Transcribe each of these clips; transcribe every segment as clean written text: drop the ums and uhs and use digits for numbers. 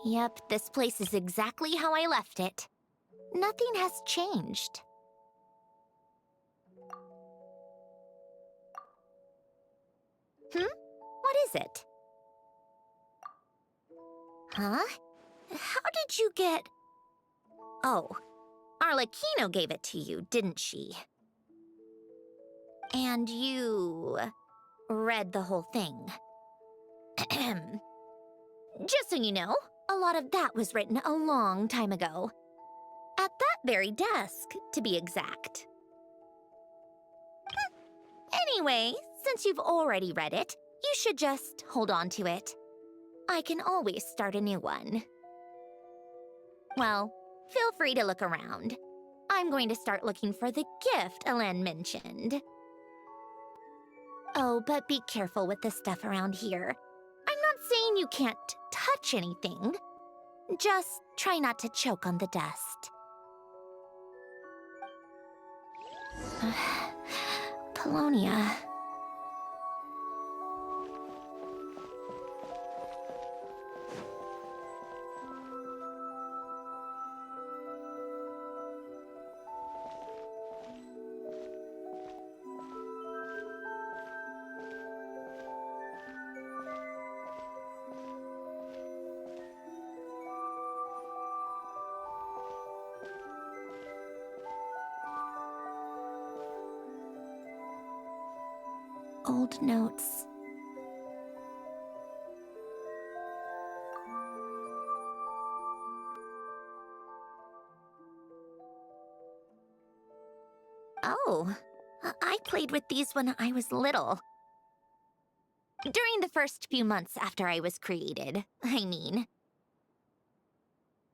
Yep, this place is exactly how I left it. Nothing has changed. What is it? Huh? How did you get... Oh, Arlecchino gave it to you, didn't she? And you... read the whole thing. Just so you know, a lot of that was written a long time ago. At that very desk, to be exact. Anyway, since you've already read it, you should just hold on to it. I can always start a new one. Well, feel free to look around. I'm going to start looking for the gift Elen mentioned. Oh, but be careful with the stuff around here. I'm not saying you can't touch anything. Just try not to choke on the dust. Polonia. Old notes. Oh, I played with these when I was little. During the first few months after I was created, I mean.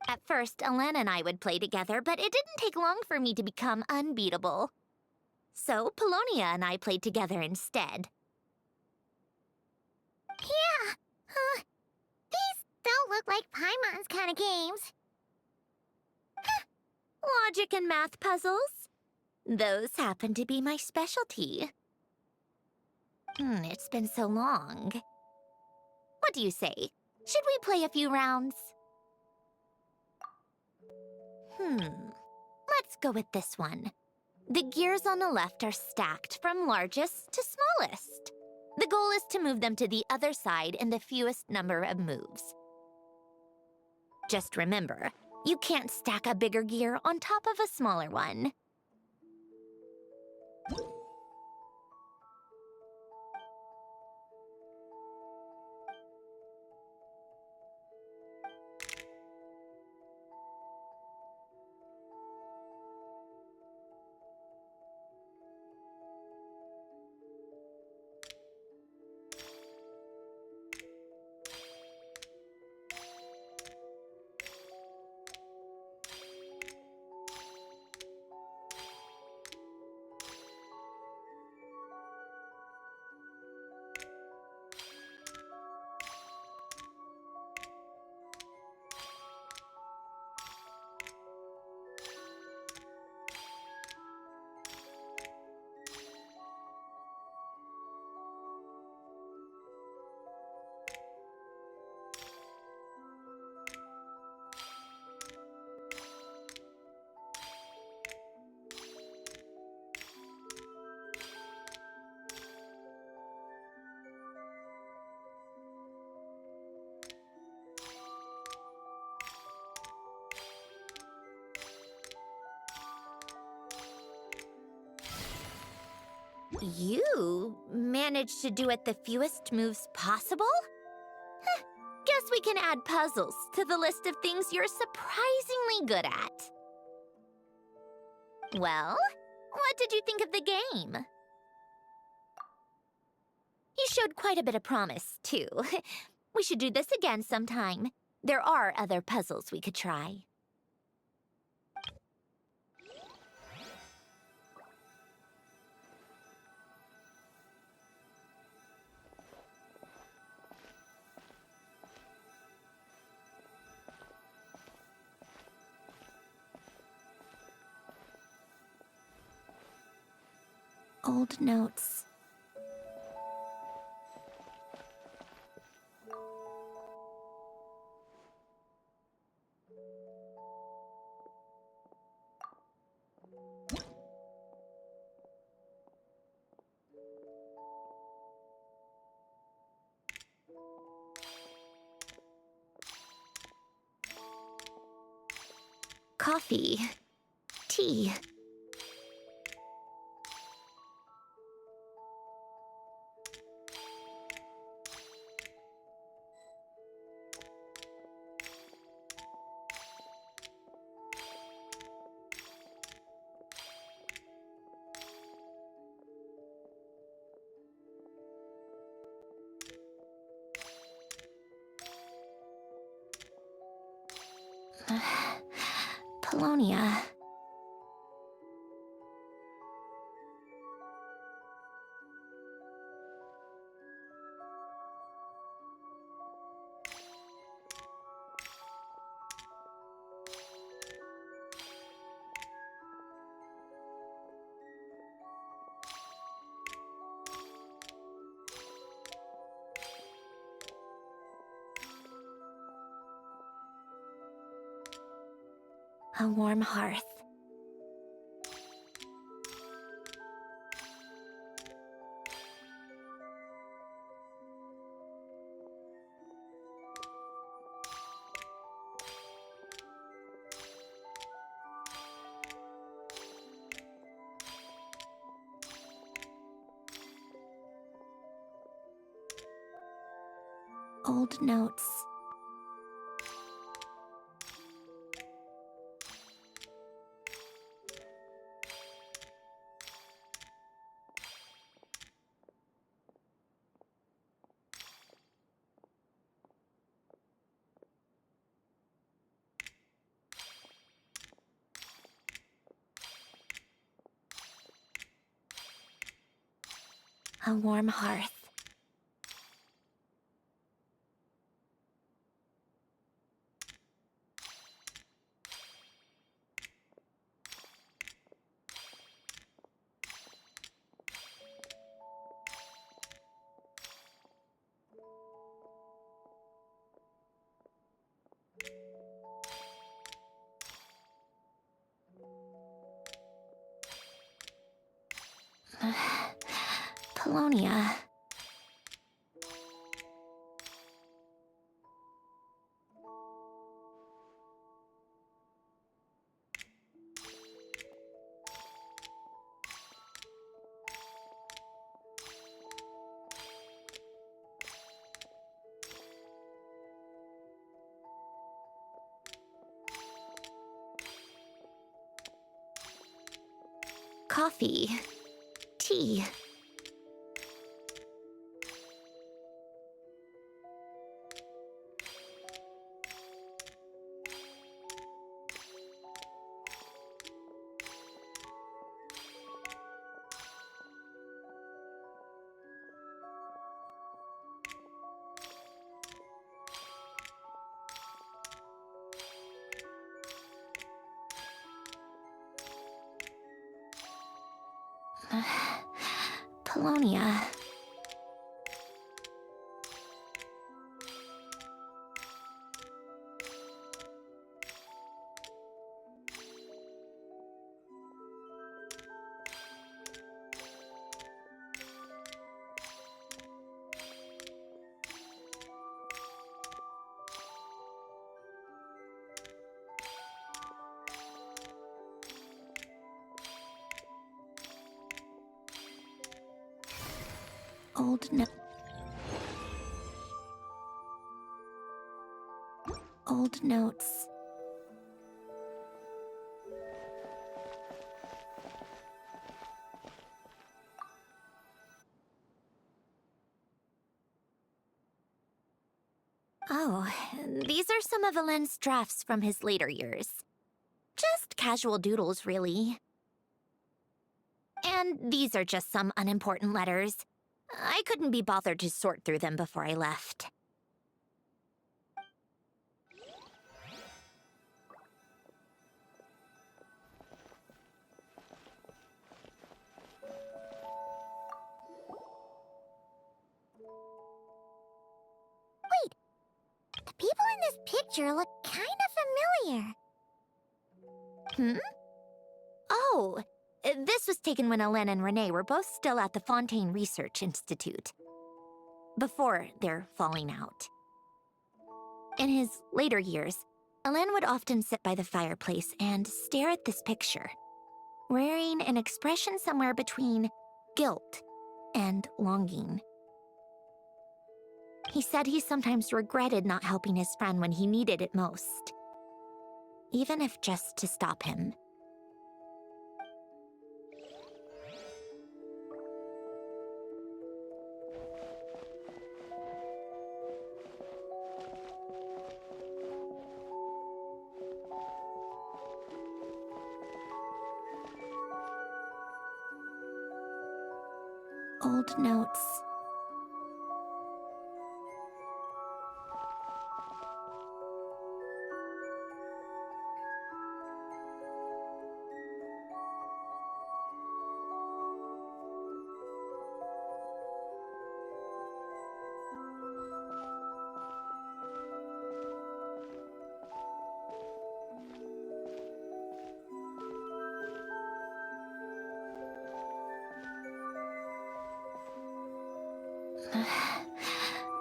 At first, Elen and I would play together, but it didn't take long for me to become unbeatable. So, Polonia and I played together instead. Yeah, these don't look like Paimon's kind of games. Logic and math puzzles? Those happen to be my specialty. It's been so long. What do you say? Should we play a few rounds? Let's go with this one. The gears on the left are stacked from largest to smallest. The goal is to move them to the other side in the fewest number of moves. Just remember, you can't stack a bigger gear on top of a smaller one. You managed to do it the fewest moves possible? Guess we can add puzzles to the list of things you're surprisingly good at. Well, what did you think of the game? You showed quite a bit of promise, too. We should do this again sometime. There are other puzzles we could try. Old notes. Coffee. Tea. Polonia. A warm hearth. Old notes. A warm hearth. Polonia. Coffee. Tea. Polonia. Old no- Old notes. Oh, these are some of Valen's drafts from his later years. Just casual doodles, really. And these are just some unimportant letters. I couldn't be bothered to sort through them before I left. picture look kind of familiar. Hmm? Oh, this was taken when Hélène and Renee were both still at the Fontaine Research Institute, before their falling out. In his later years, Hélène would often sit by the fireplace and stare at this picture, wearing an expression somewhere between guilt and longing. He said he sometimes regretted not helping his friend when he needed it most, even if just to stop him. Old notes.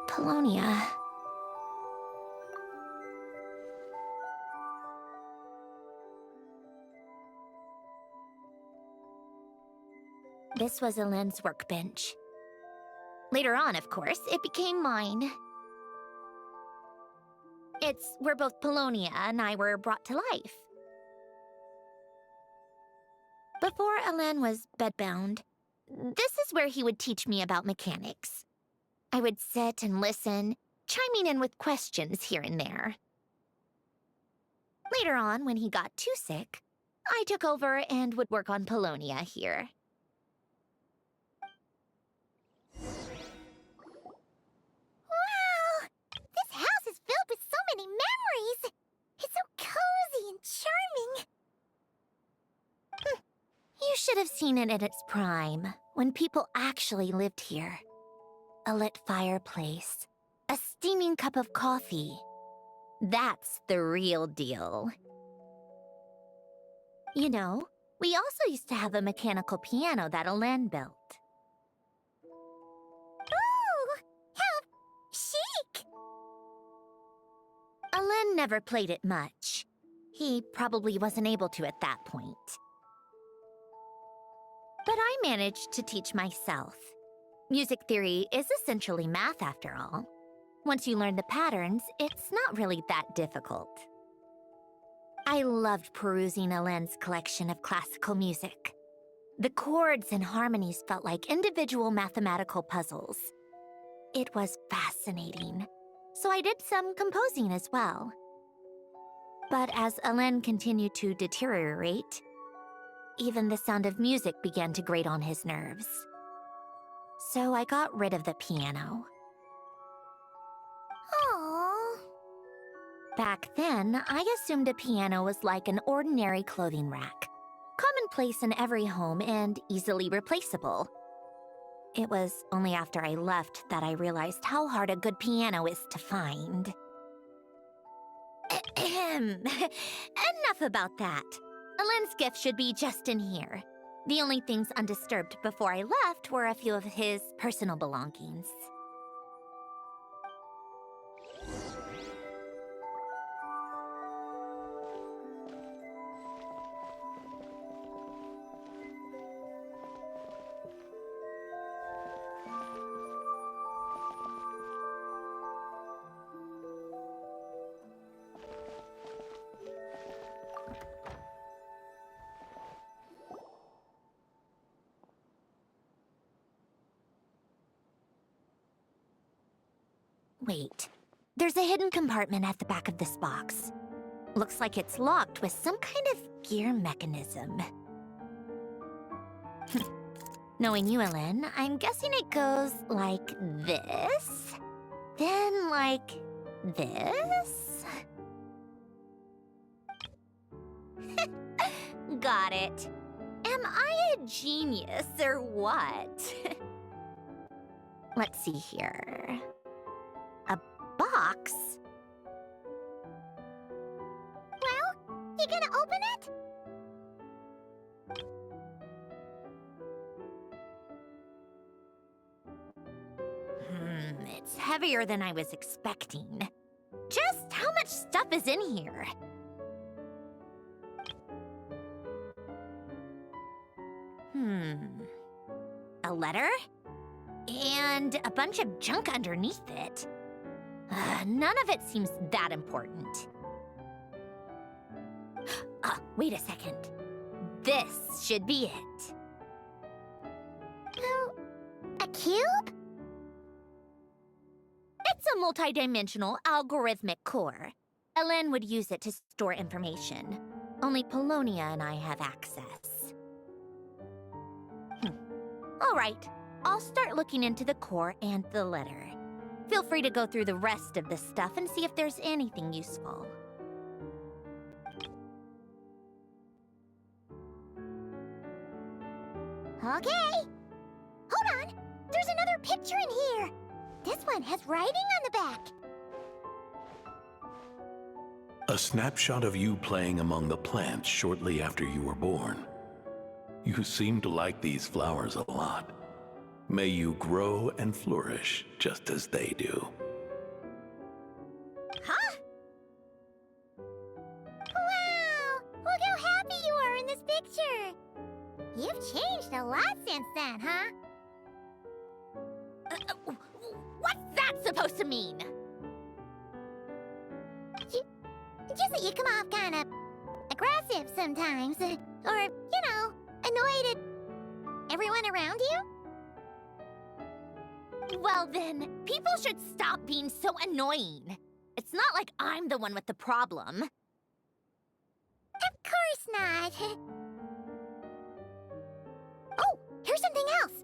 Polonia. This was Hélène's workbench. Later on, of course, it became mine. It's where both Polonia and I were brought to life. Before Hélène was bedbound, this is where he would teach me about mechanics. I would sit and listen, chiming in with questions here and there. Later on, when he got too sick, I took over and would work on Polonia here. Wow! This house is filled with so many memories! It's so cozy and charming! You should have seen it in its prime, when people actually lived here. A lit fireplace, a steaming cup of coffee. That's the real deal. You know, we also used to have a mechanical piano that Hélène built. Ooh! How chic! Hélène never played it much. He probably wasn't able to at that point. But I managed to teach myself. Music theory is essentially math after all. Once you learn the patterns, it's not really that difficult. I loved perusing Hélène's collection of classical music. The chords and harmonies felt like individual mathematical puzzles. It was fascinating, so I did some composing as well. But as Hélène continued to deteriorate, even the sound of music began to grate on his nerves. So I got rid of the piano. Aww. Back then, I assumed a piano was like an ordinary clothing rack, commonplace in every home and easily replaceable. It was only after I left that I realized how hard a good piano is to find. Enough about that. Hélène's gift should be just in here. The only things undisturbed before I left were a few of his personal belongings. Wait, there's a hidden compartment at the back of this box. Looks like it's locked with some kind of gear mechanism. Knowing you, Hélène, I'm guessing it goes like this, then like this? Got it. Am I a genius or what? Let's see here. A box? It's heavier than I was expecting. Just how much stuff is in here? A letter? And a bunch of junk underneath it. None of it seems that important. Wait a second. This should be it. Oh, a cube? It's a multidimensional algorithmic core. Ellen would use it to store information. Only Polonia and I have access. All right, I'll start looking into the core and the letter. Feel free to go through the rest of the stuff and see if there's anything useful. Okay. Hold on. There's another picture in here. This one has writing on the back. A snapshot of you playing among the plants shortly after you were born. You seem to like these flowers a lot. May you grow and flourish just as they do. Huh? Wow! Look how happy you are in this picture. You've changed a lot since then, huh? What's that supposed to mean? Just that you come off kind of aggressive sometimes. Or, you know, annoyed at everyone around you. Well then, people should stop being so annoying. It's not like I'm the one with the problem. Of course not. Oh, here's something else.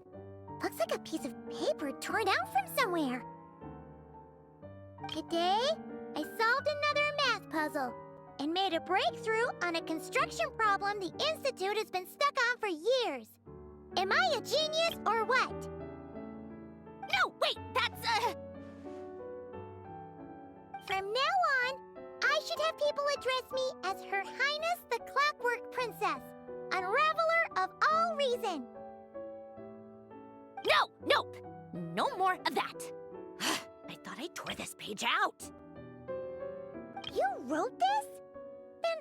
Looks like a piece of paper torn out from somewhere. Today, I solved another math puzzle and made a breakthrough on a construction problem the Institute has been stuck on for years. Am I a genius or what? No, wait, that's From now on, I should have people address me as Her Highness the Clockwork Princess, Unraveler of all reason. Nope. No more of that. I thought I tore this page out. You wrote this? Then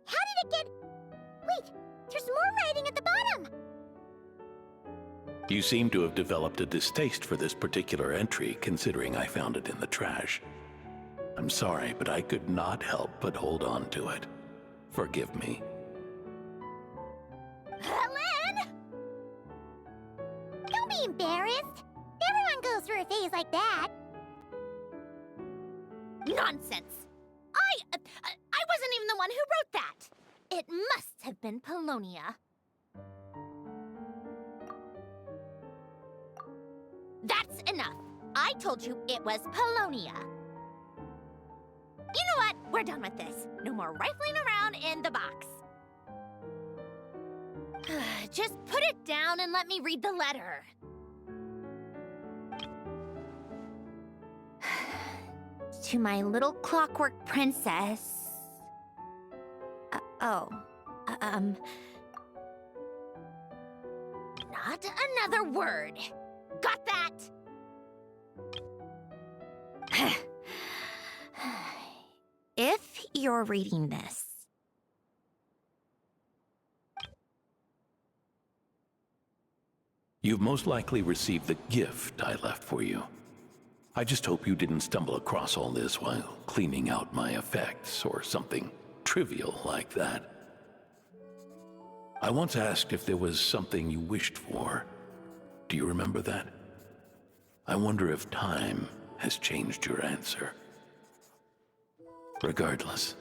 how did it get... Wait, there's more writing at the bottom. You seem to have developed a distaste for this particular entry, considering I found it in the trash. I'm sorry, but I could not help but hold on to it. Forgive me. Helen! Don't be embarrassed. Everyone goes through a phase like that. Nonsense. I wasn't even the one who wrote that. It must have been Polonia. That's enough. I told you it was Polonia. You know what? We're done with this. No more rifling around in the box. Just put it down and let me read the letter. To my little clockwork princess. Not another word. Got that? If you're reading this, You've most likely received the gift I left for you. I just hope you didn't stumble across all this while cleaning out my effects or something trivial like that. I once asked if there was something you wished for. Do you remember that? I wonder if time has changed your answer. Regardless,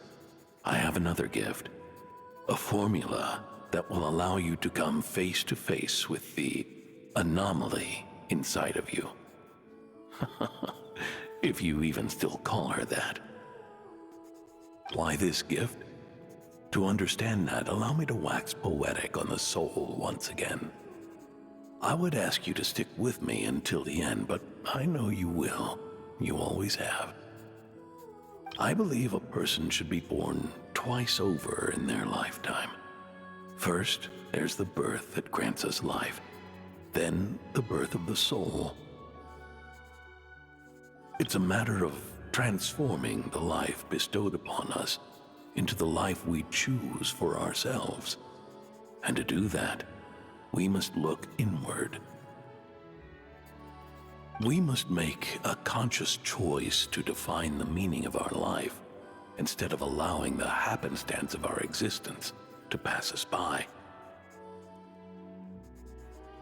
I have another gift. A formula that will allow you to come face to face with the anomaly inside of you. If you even still call her that. Why this gift? To understand that, allow me to wax poetic on the soul once again. I would ask you to stick with me until the end, but I know you will. You always have. I believe a person should be born twice over in their lifetime. First, there's the birth that grants us life. Then, the birth of the soul. It's a matter of transforming the life bestowed upon us into the life we choose for ourselves. And to do that, we must look inward. We must make a conscious choice to define the meaning of our life instead of allowing the happenstance of our existence to pass us by.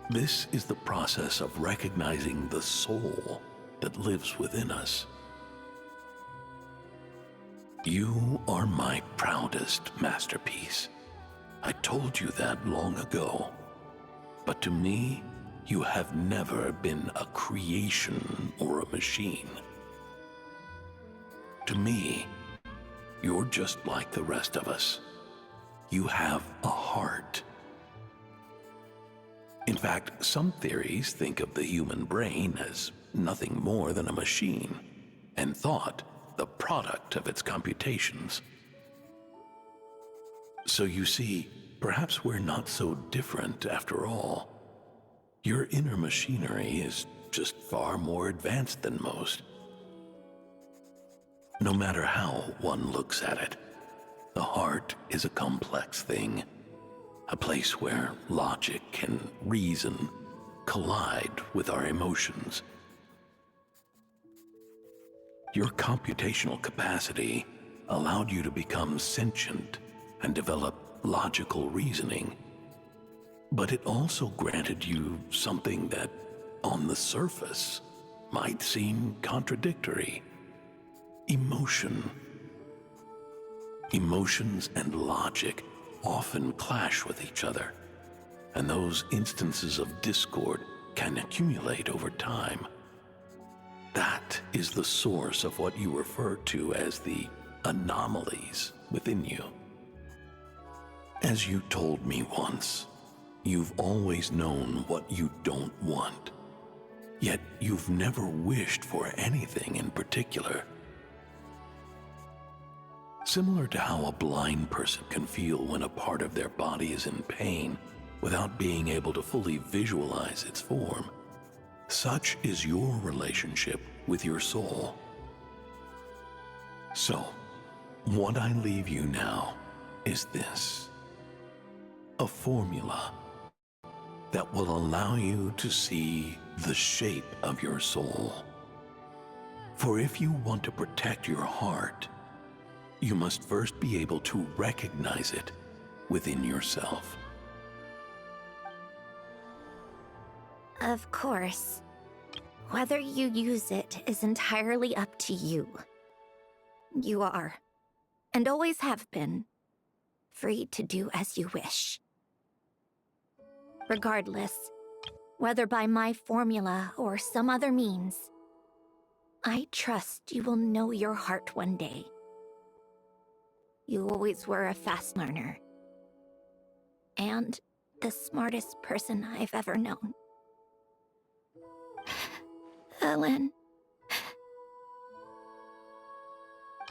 This is the process of recognizing the soul that lives within us. You are my proudest masterpiece. I told you that long ago. But to me, you have never been a creation or a machine. To me, you're just like the rest of us. You have a heart. In fact, some theories think of the human brain as nothing more than a machine, and thought the product of its computations. So you see, perhaps we're not so different after all. Your inner machinery is just far more advanced than most. No matter how one looks at it, the heart is a complex thing, a place where logic and reason collide with our emotions. Your computational capacity allowed you to become sentient and develop logical reasoning, but it also granted you something that, on the surface, might seem contradictory: emotion. Emotions and logic often clash with each other, and those instances of discord can accumulate over time. That is the source of what you refer to as the anomalies within you. As you told me once, you've always known what you don't want, yet you've never wished for anything in particular. Similar to how a blind person can feel when a part of their body is in pain without being able to fully visualize its form, such is your relationship with your soul. So, what I leave you now is this: a formula that will allow you to see the shape of your soul. For if you want to protect your heart, you must first be able to recognize it within yourself. Of course. Whether you use it is entirely up to you. You are, and always have been, free to do as you wish. Regardless, whether by my formula or some other means, I trust you will know your heart one day. You always were a fast learner, and the smartest person I've ever known. Ellen.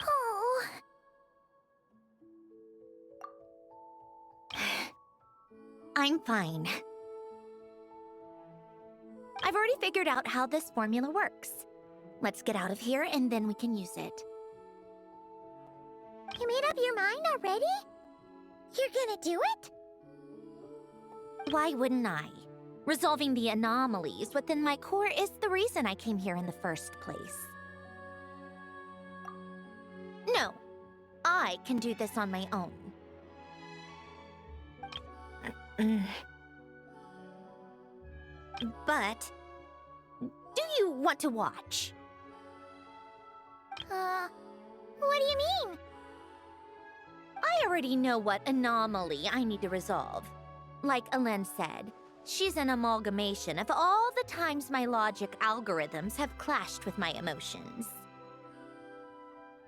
Oh. I'm fine. I've already figured out how this formula works. Let's get out of here and then we can use it. You made up your mind already? You're gonna do it? Why wouldn't I? Resolving the anomalies within my core is the reason I came here in the first place. No, I can do this on my own. But, do you want to watch? What do you mean? I already know what anomaly I need to resolve. Like Alen said, she's an amalgamation of all the times my logic algorithms have clashed with my emotions.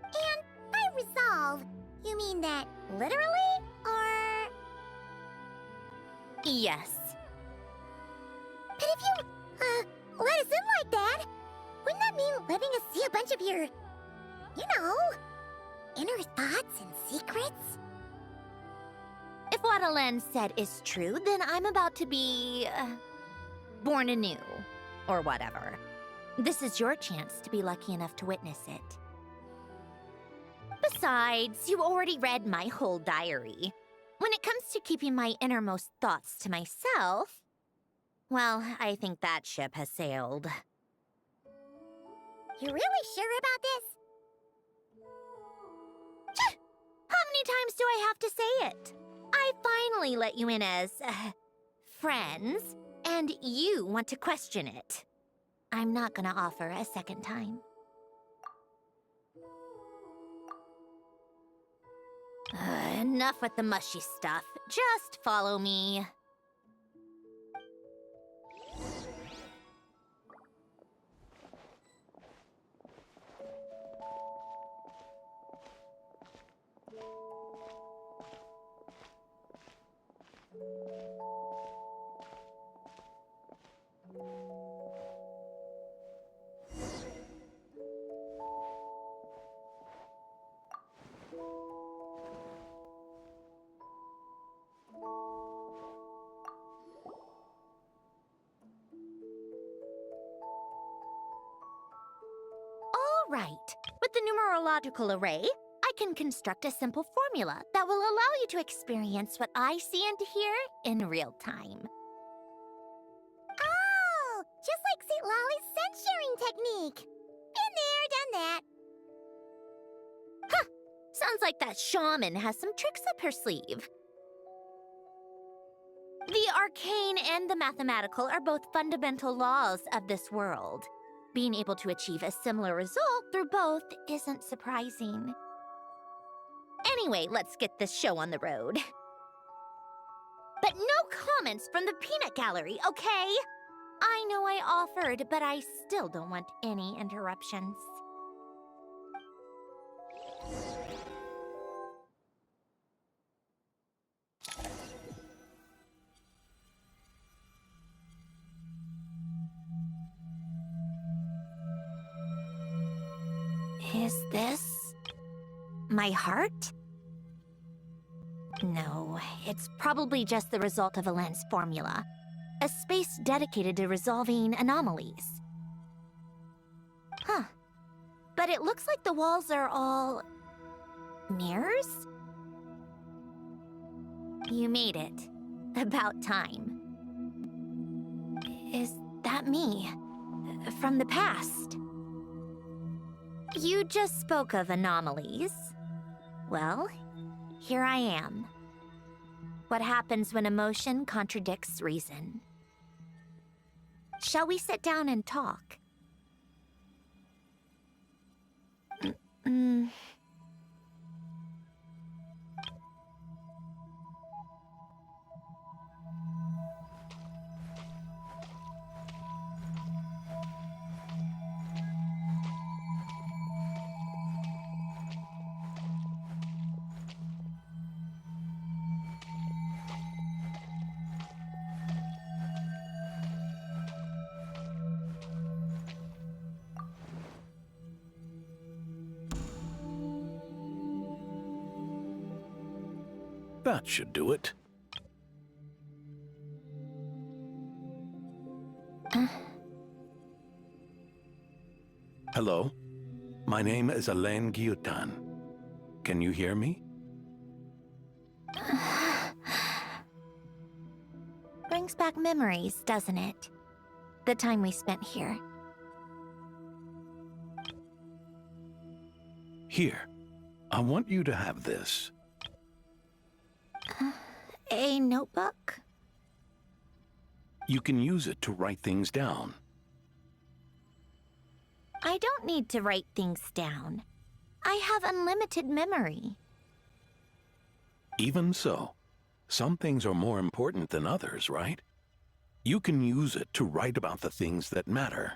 And by resolve, you mean that literally, or...? Yes. But if you, let us in like that, wouldn't that mean letting us see a bunch of your, you know, inner thoughts and secrets? If what Alen said is true, then I'm about to be... born anew. Or whatever. This is your chance to be lucky enough to witness it. Besides, you already read my whole diary. When it comes to keeping my innermost thoughts to myself, well, I think that ship has sailed. You really sure about this? How many times do I have to say it? I finally let you in as, friends, and you want to question it. I'm not gonna offer a second time. Enough with the mushy stuff. Just follow me. All right. With the numerological array, I can construct a simple formula that will allow you to experience what I see and hear in real time. Oh, just like St. Lolly's scent-sharing technique. Been there, done that. Huh! Sounds like that shaman has some tricks up her sleeve. The arcane and the mathematical are both fundamental laws of this world. Being able to achieve a similar result through both isn't surprising. Anyway, let's get this show on the road. But no comments from the peanut gallery, okay? I know I offered, but I still don't want any interruptions. Is this my heart? No, it's probably just the result of a lens formula. A space dedicated to resolving anomalies. Huh. But it looks like the walls are all mirrors? You made it. About time. Is that me? From the past? You just spoke of anomalies. Well, here I am. What happens when emotion contradicts reason? Shall we sit down and talk? That should do it. Hello? My name is Alain Guillotin. Can you hear me? Brings back memories, doesn't it? The time we spent here. Here, I want you to have this. A notebook? You can use it to write things down. I don't need to write things down. I have unlimited memory. Even so, some things are more important than others, right? You can use it to write about the things that matter.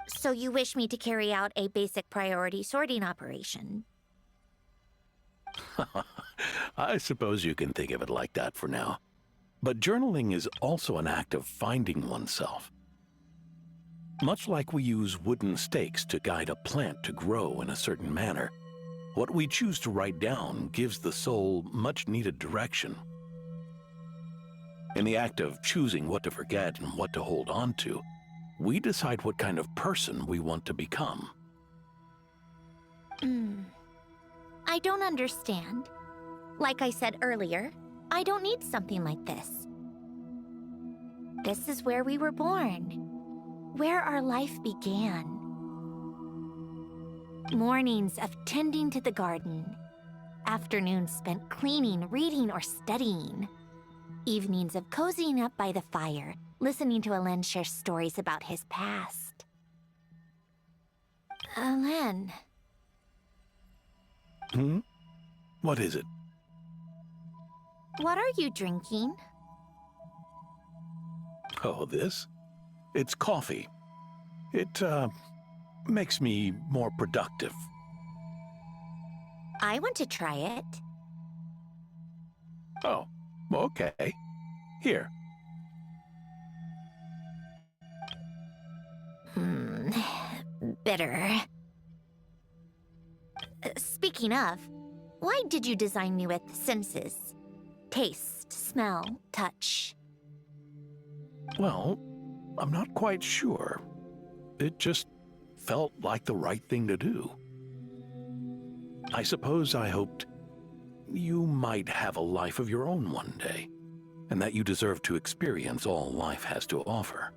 So you wish me to carry out a basic priority sorting operation? I suppose you can think of it like that for now. But journaling is also an act of finding oneself. Much like we use wooden stakes to guide a plant to grow in a certain manner, what we choose to write down gives the soul much-needed direction. In the act of choosing what to forget and what to hold on to, we decide what kind of person we want to become. I don't understand. Like I said earlier, I don't need something like this. This is where we were born, where our life began. Mornings of tending to the garden, afternoons spent cleaning, reading, or studying. Evenings of cozying up by the fire, listening to Alen share stories about his past. Alen. What is it? What are you drinking? Oh, this? It's coffee. It, makes me more productive. I want to try it. Oh, okay. Here. Bitter. Speaking of, why did you design me with senses? Taste, smell, touch. Well, I'm not quite sure. It just felt like the right thing to do. I suppose I hoped you might have a life of your own one day, and that you deserve to experience all life has to offer.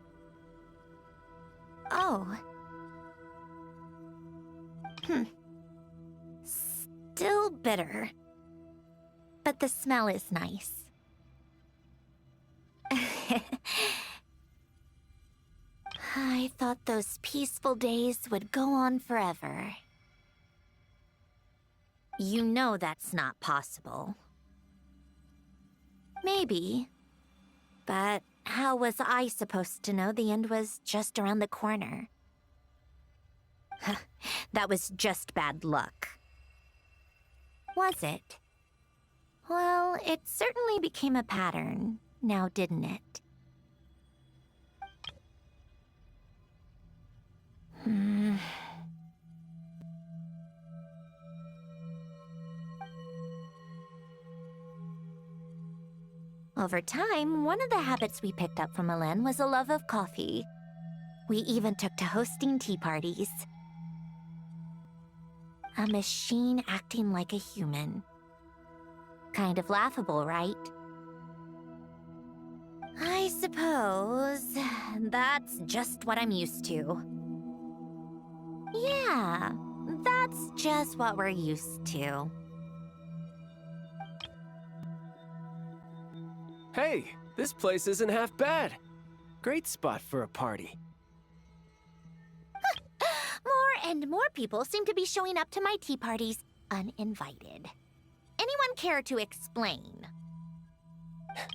Oh. Still bitter. But the smell is nice. I thought those peaceful days would go on forever. You know that's not possible. Maybe. But how was I supposed to know the end was just around the corner? That was just bad luck. Was it? Well, it certainly became a pattern, now didn't it? Over time, one of the habits we picked up from Alen was a love of coffee. We even took to hosting tea parties. A machine acting like a human. Kind of laughable, right? I suppose that's just what I'm used to. Yeah, that's just what we're used to. Hey, this place isn't half bad. Great spot for a party. More and more people seem to be showing up to my tea parties uninvited. Anyone care to explain?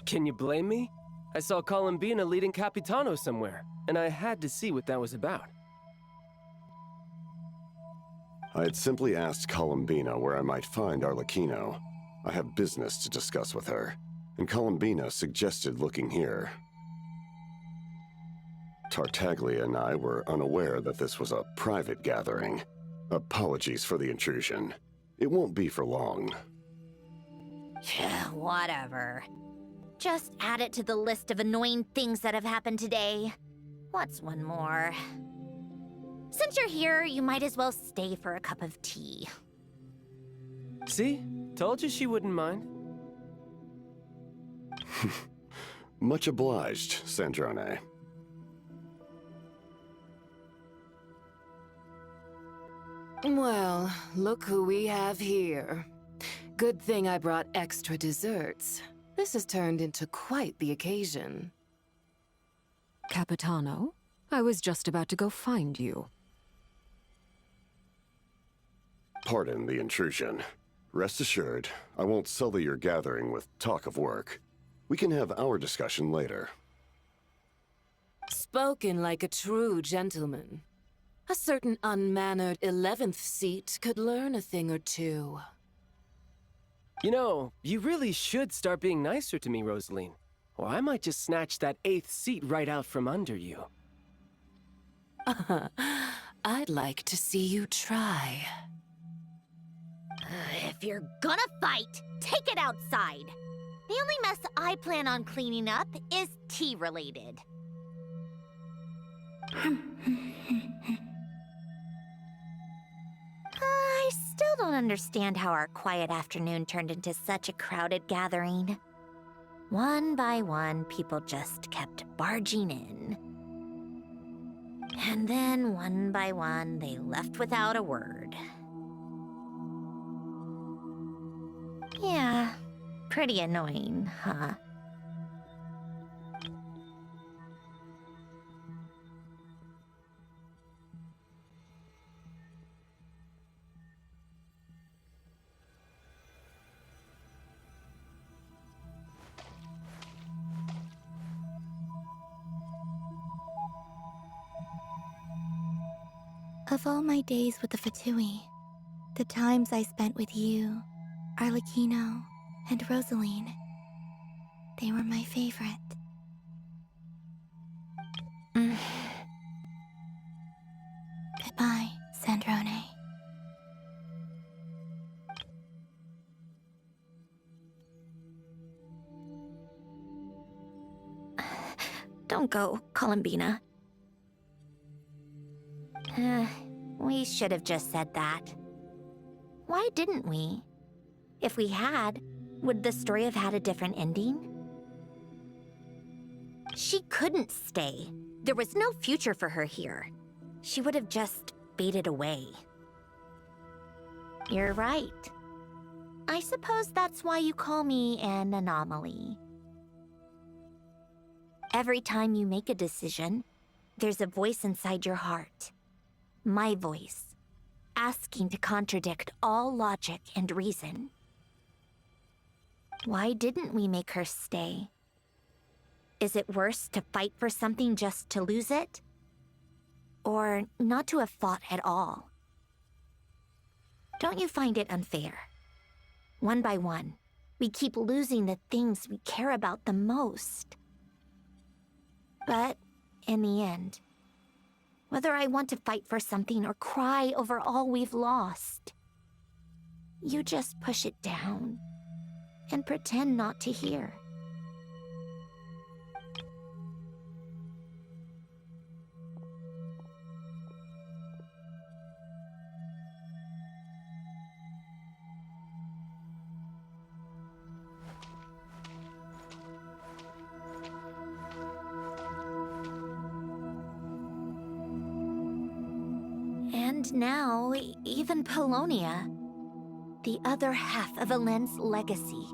Can you blame me? I saw Columbina leading Capitano somewhere, and I had to see what that was about. I had simply asked Columbina where I might find Arlecchino. I have business to discuss with her, and Columbina suggested looking here. Tartaglia and I were unaware that this was a private gathering. Apologies for the intrusion. It won't be for long. Whatever. Just add it to the list of annoying things that have happened today. What's one more? Since you're here, you might as well stay for a cup of tea. See? Told you she wouldn't mind. Much obliged, Sandrone. Well, look who we have here. Good thing I brought extra desserts. This has turned into quite the occasion. Capitano, I was just about to go find you. Pardon the intrusion. Rest assured, I won't sully your gathering with talk of work. We can have our discussion later. Spoken like a true gentleman. A certain unmannered 11th seat could learn a thing or two. You know, you really should start being nicer to me, Rosaline. Or I might just snatch that 8th seat right out from under you. I'd like to see you try. If you're gonna fight, take it outside. The only mess I plan on cleaning up is tea-related. I still don't understand how our quiet afternoon turned into such a crowded gathering. One by one, people just kept barging in. And then, one by one, they left without a word. Yeah, pretty annoying, huh? Of all my days with the Fatui, the times I spent with you, Arlecchino, and Rosaline, they were my favorite. Goodbye, Sandrone. Don't go, Columbina. We should have just said that. Why didn't we? If we had, would the story have had a different ending? She couldn't stay. There was no future for her here. She would have just faded away. You're right. I suppose that's why you call me an anomaly. Every time you make a decision, there's a voice inside your heart. My voice, asking to contradict all logic and reason. Why didn't we make her stay? Is it worse to fight for something just to lose it? Or not to have fought at all? Don't you find it unfair? One by one, we keep losing the things we care about the most. But in the end, whether I want to fight for something or cry over all we've lost, you just push it down and pretend not to hear. And now, even Polonia, the other half of Elend's legacy,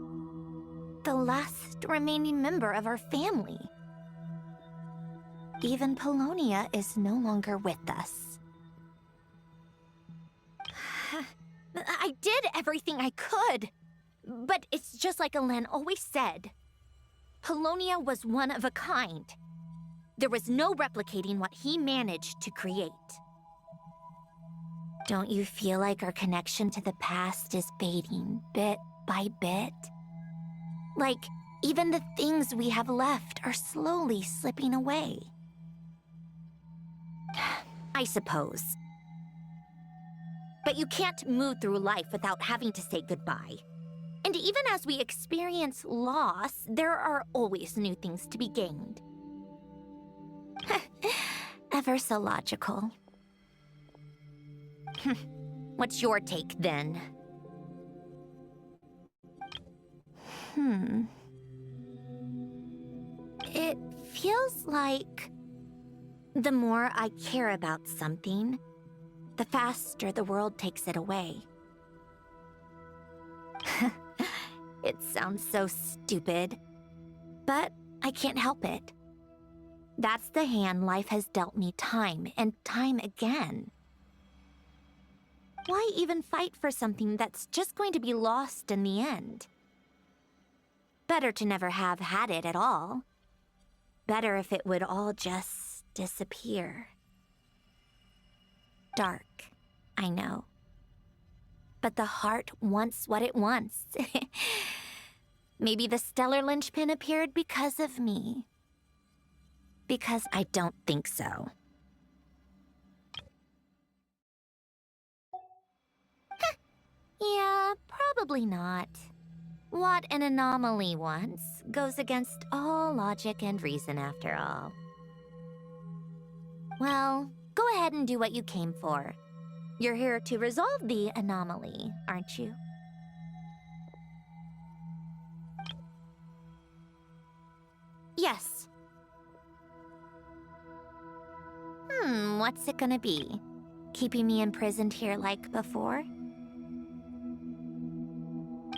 the last remaining member of our family. Even Polonia is no longer with us. I did everything I could, but it's just like Elend always said. Polonia was one of a kind. There was no replicating what he managed to create. Don't you feel like our connection to the past is fading bit by bit? Like, even the things we have left are slowly slipping away. I suppose. But you can't move through life without having to say goodbye. And even as we experience loss, there are always new things to be gained. Ever so logical. What's your take, then? It feels like the more I care about something, the faster the world takes it away. It sounds so stupid, but I can't help it. That's the hand life has dealt me time and time again. Why even fight for something that's just going to be lost in the end? Better to never have had it at all. Better if it would all just disappear. Dark, I know. But the heart wants what it wants. Maybe the stellar linchpin appeared because of me. Because I don't think so. Yeah, probably not. What an anomaly wants goes against all logic and reason after all. Well, go ahead and do what you came for. You're here to resolve the anomaly, aren't you? Yes. What's it gonna be? Keeping me imprisoned here like before?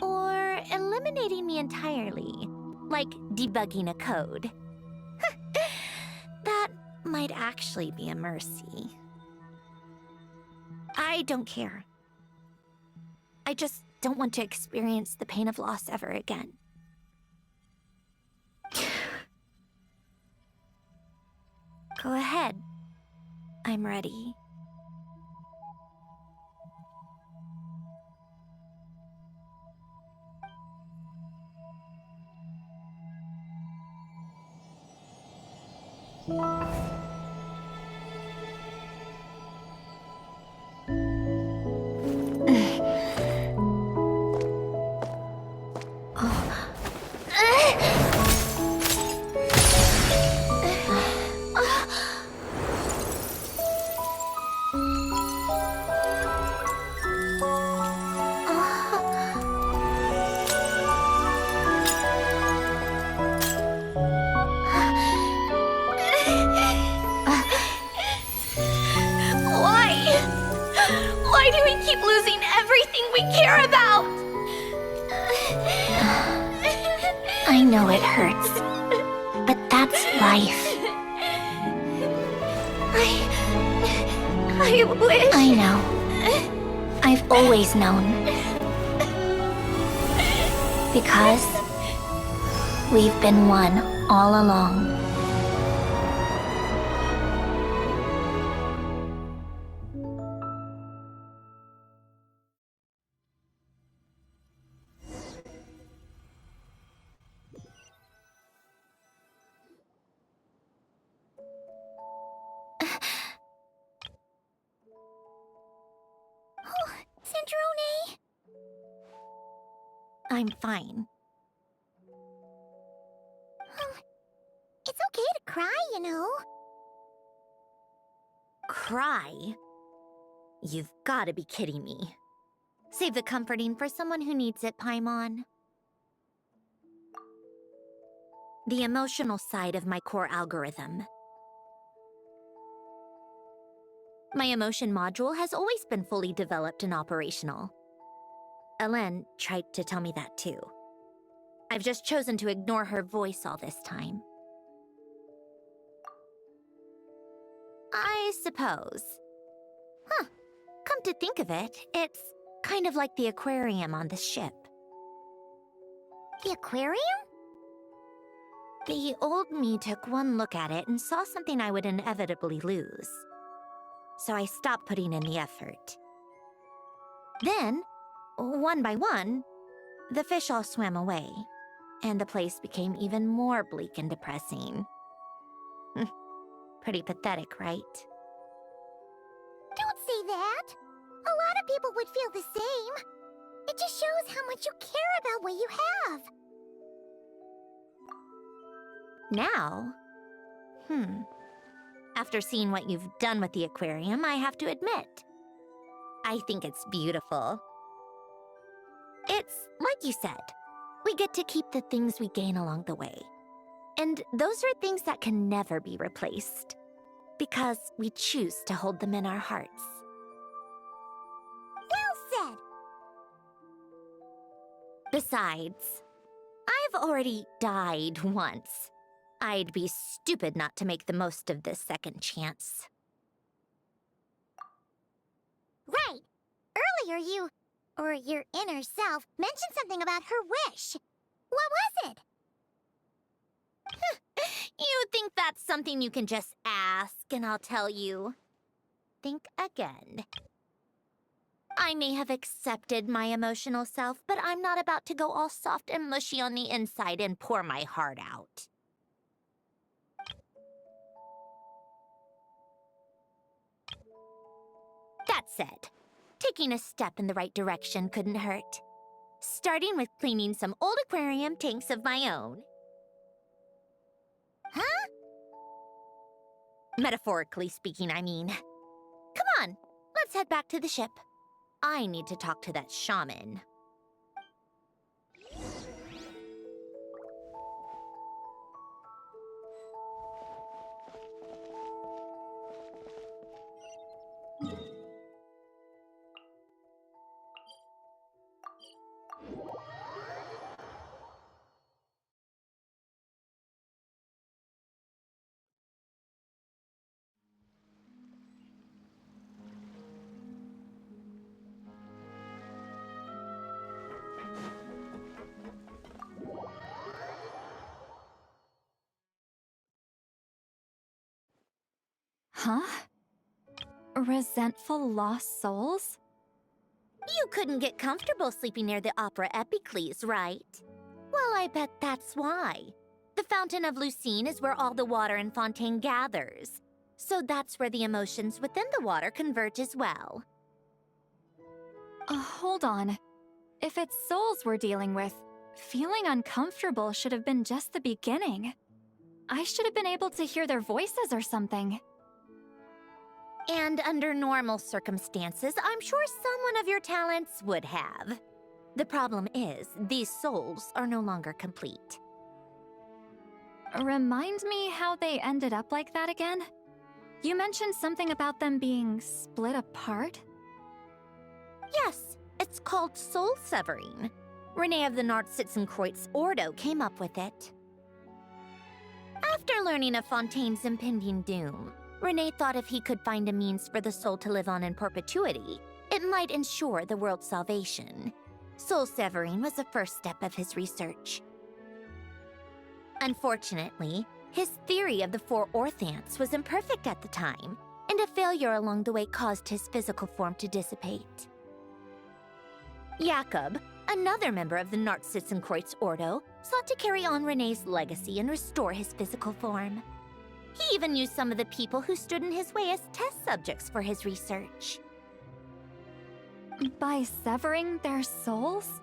Or eliminating me entirely, like debugging a code? That might actually be a mercy. I don't care. I just don't want to experience the pain of loss ever again. Go ahead. I'm ready. Why do we keep losing everything we care about? I know it hurts, but that's life. I wish... I know. I've always known. Because we've been one all along. Centrone! I'm fine. It's okay to cry, you know. Cry? You've gotta be kidding me. Save the comforting for someone who needs it, Paimon. The emotional side of my core algorithm. My emotion module has always been fully developed and operational. Elen tried to tell me that too. I've just chosen to ignore her voice all this time. I suppose. Huh. Come to think of it, it's kind of like the aquarium on this ship. The aquarium? The old me took one look at it and saw something I would inevitably lose. So I stopped putting in the effort. Then, one by one, the fish all swam away, and the place became even more bleak and depressing. Pretty pathetic, right? Don't say that. A lot of people would feel the same. It just shows how much you care about what you have. Now? After seeing what you've done with the aquarium, I have to admit, I think it's beautiful. It's like you said, we get to keep the things we gain along the way. And those are things that can never be replaced, because we choose to hold them in our hearts. Well said. Besides, I've already died once. I'd be stupid not to make the most of this second chance. Right. Earlier you, or your inner self, mentioned something about her wish. What was it? You think that's something you can just ask and I'll tell you? Think again. I may have accepted my emotional self, but I'm not about to go all soft and mushy on the inside and pour my heart out. That said, taking a step in the right direction couldn't hurt. Starting with cleaning some old aquarium tanks of my own. Huh? Metaphorically speaking, I mean. Come on, let's head back to the ship. I need to talk to that shaman. Huh? Resentful lost souls? You couldn't get comfortable sleeping near the Opera Epicles, right? Well, I bet that's why. The Fountain of Lucine is where all the water in Fontaine gathers. So that's where the emotions within the water converge as well. Hold on. If it's souls we're dealing with, feeling uncomfortable should have been just the beginning. I should have been able to hear their voices or something. And under normal circumstances, I'm sure someone of your talents would have. The problem is, these souls are no longer complete. Remind me how they ended up like that again? You mentioned something about them being split apart? Yes, it's called soul severing. Renee of the Nartsitzenkreuz Ordo came up with it. After learning of Fontaine's impending doom, Renee thought if he could find a means for the soul to live on in perpetuity, it might ensure the world's salvation. Soul severing was the first step of his research. Unfortunately, his theory of the four orthants was imperfect at the time, and a failure along the way caused his physical form to dissipate. Jakob, another member of the Nartsitzenkreuz Ordo, sought to carry on Renee's legacy and restore his physical form. He even used some of the people who stood in his way as test subjects for his research. By severing their souls?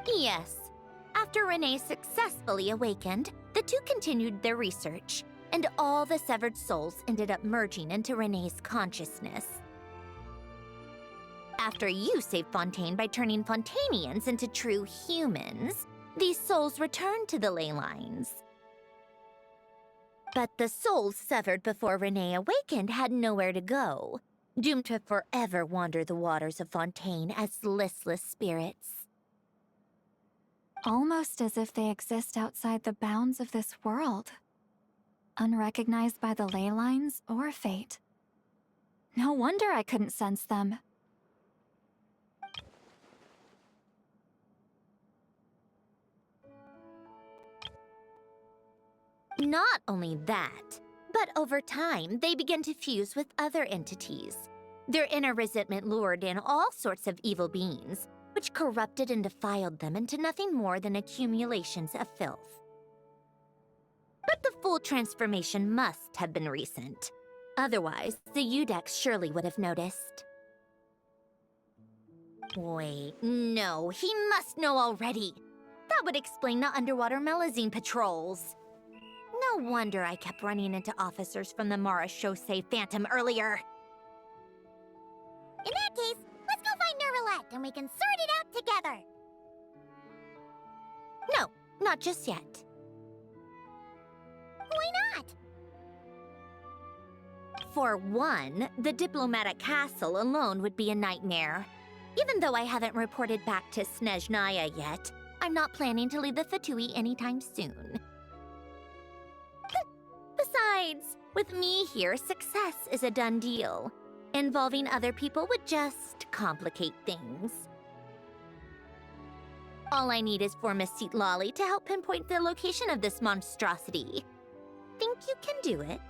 Yes. After Renee successfully awakened, the two continued their research, and all the severed souls ended up merging into Renee's consciousness. After you saved Fontaine by turning Fontainians into true humans, these souls returned to the ley lines. But the souls severed before Renee awakened had nowhere to go, doomed to forever wander the waters of Fontaine as listless spirits. Almost as if they exist outside the bounds of this world. Unrecognized by the ley lines or fate. No wonder I couldn't sense them. Not only that, but over time, they began to fuse with other entities. Their inner resentment lured in all sorts of evil beings, which corrupted and defiled them into nothing more than accumulations of filth. But the full transformation must have been recent. Otherwise, the Udex surely would have noticed. Wait, no, he must know already. That would explain the underwater melazine patrols. No wonder I kept running into officers from the Marechaussee Phantom earlier. In that case, let's go find Nervalette and we can sort it out together. No, not just yet. Why not? For one, the diplomatic castle alone would be a nightmare. Even though I haven't reported back to Snezhnaya yet, I'm not planning to leave the Fatui anytime soon. Besides, with me here, success is a done deal. Involving other people would just complicate things. All I need is for Miss Lolly to help pinpoint the location of this monstrosity. Think you can do it?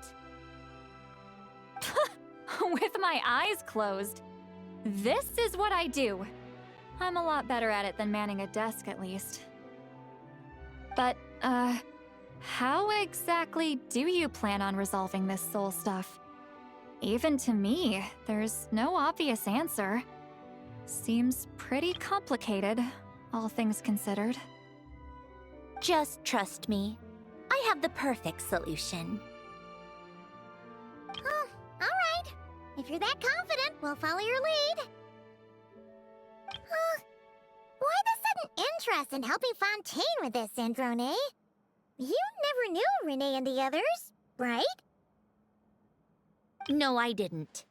With my eyes closed. This is what I do. I'm a lot better at it than manning a desk, at least. But, how exactly do you plan on resolving this soul stuff? Even to me, there's no obvious answer. Seems pretty complicated, all things considered. Just trust me. I have the perfect solution. If you're that confident, we'll follow your lead. Why the sudden interest in helping Fontaine with this, Androne? You never knew Renee and the others, right? No, I didn't.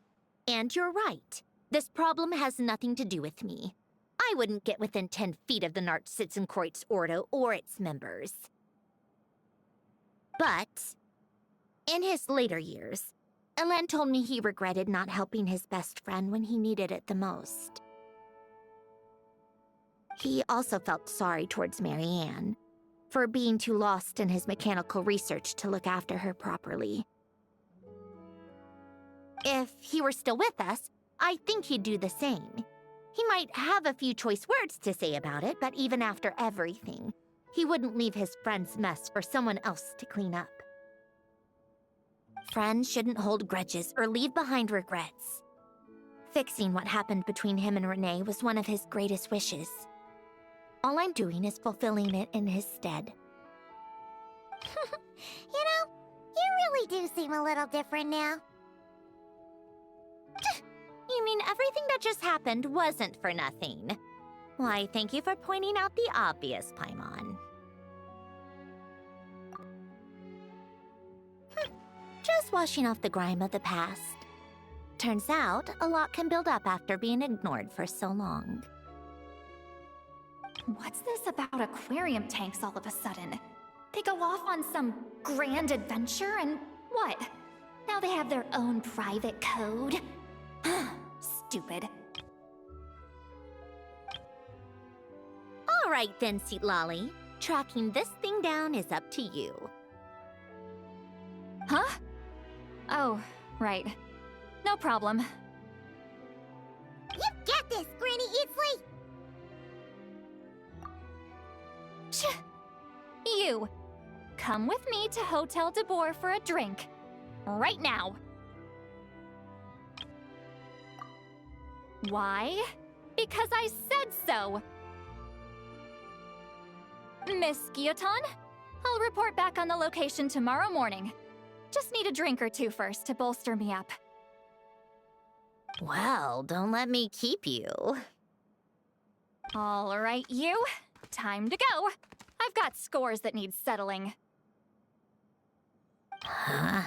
And you're right. This problem has nothing to do with me. I wouldn't get within 10 feet of the Nartschitzenkreuz Ordo or its members. But, in his later years, Elen told me he regretted not helping his best friend when he needed it the most. He also felt sorry towards Marianne, for being too lost in his mechanical research to look after her properly. If he were still with us, I think he'd do the same. He might have a few choice words to say about it, but even after everything, he wouldn't leave his friend's mess for someone else to clean up. Friends shouldn't hold grudges or leave behind regrets. Fixing what happened between him and Renee was one of his greatest wishes. All I'm doing is fulfilling it in his stead. You know, you really do seem a little different now. You mean everything that just happened wasn't for nothing? Why, thank you for pointing out the obvious, Paimon. Just washing off the grime of the past. Turns out, a lot can build up after being ignored for so long. What's this about aquarium tanks all of a sudden? They go off on some grand adventure and what? Now they have their own private code? Stupid. All right then, Seatlolly. Tracking this thing down is up to you. Huh? Oh, right. No problem. You get this, Granny Eatsley! You! Come with me to Hotel de Boer for a drink. Right now. Why? Because I said so! Miss Guillotin, I'll report back on the location tomorrow morning. Just need a drink or two first to bolster me up. Well, don't let me keep you. All right, you. Time to go. I've got scores that need settling. Huh?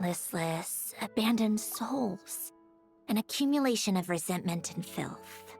Listless, abandoned souls. An accumulation of resentment and filth.